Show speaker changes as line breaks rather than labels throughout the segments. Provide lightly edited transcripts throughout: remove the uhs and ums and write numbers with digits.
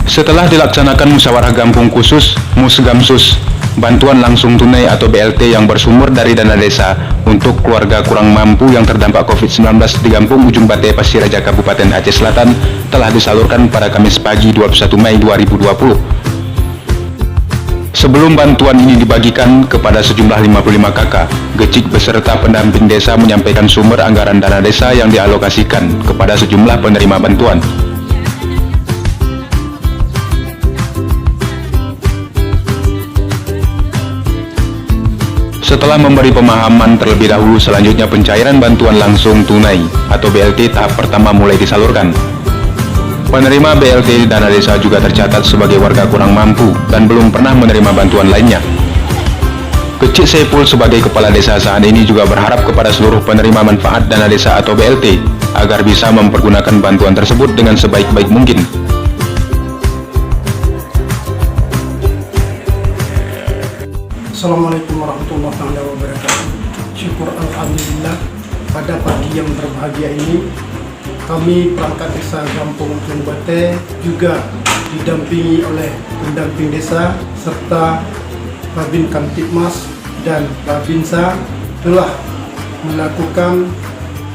Setelah dilaksanakan musyawarah gampung khusus Musgamsus, bantuan langsung tunai atau BLT yang bersumber dari dana desa untuk keluarga kurang mampu yang terdampak COVID-19 di Kampung Ujung Bate, Pasiraja, Kabupaten Aceh Selatan telah disalurkan pada Kamis pagi 21 Mei 2020. Sebelum bantuan ini dibagikan kepada sejumlah 55 kakak, Gecik beserta pendamping desa menyampaikan sumber anggaran dana desa yang dialokasikan kepada sejumlah penerima bantuan. Setelah memberi pemahaman terlebih dahulu, selanjutnya pencairan bantuan langsung tunai atau BLT tahap pertama mulai disalurkan. Penerima BLT dana desa juga tercatat sebagai warga kurang mampu dan belum pernah menerima bantuan lainnya. Gecik Saiful sebagai kepala desa saat ini juga berharap kepada seluruh penerima manfaat dana desa atau BLT agar bisa mempergunakan bantuan tersebut dengan sebaik-baik mungkin.
Assalamualaikum warahmatullahi wabarakatuh. Syukur alhamdulillah, pada pagi yang berbahagia ini kami perangkat desa Kampung Ujung Bate juga didampingi oleh pendamping desa serta Babin Kamtibmas dan Babinsa telah melakukan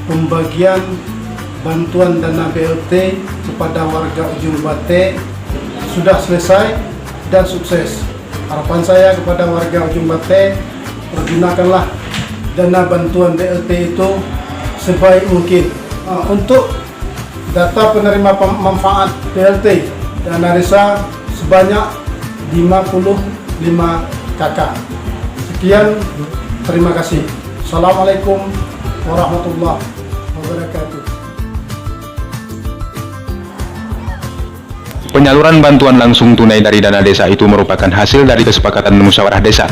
pembagian bantuan dana BLT kepada warga Ujung Bate sudah selesai dan sukses. Harapan saya kepada warga Ujung Bate, pergunakanlah dana bantuan BLT itu sebaik mungkin. Untuk data penerima manfaat BLT dana desa sebanyak 55 kakak. Sekian, terima kasih. Assalamualaikum warahmatullahi wabarakatuh.
Penyaluran bantuan langsung tunai dari dana desa itu merupakan hasil dari kesepakatan musyawarah desa.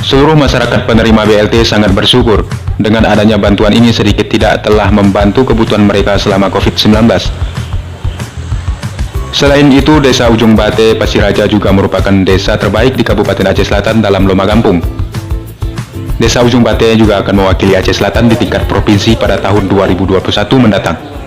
Seluruh masyarakat penerima BLT sangat bersyukur dengan adanya bantuan ini, sedikit tidak telah membantu kebutuhan mereka selama COVID-19. Selain itu, Desa Ujung Bate, Pasiraja juga merupakan desa terbaik di Kabupaten Aceh Selatan dalam lomba kampung. Desa Ujung Bate juga akan mewakili Aceh Selatan di tingkat provinsi pada tahun 2021 mendatang.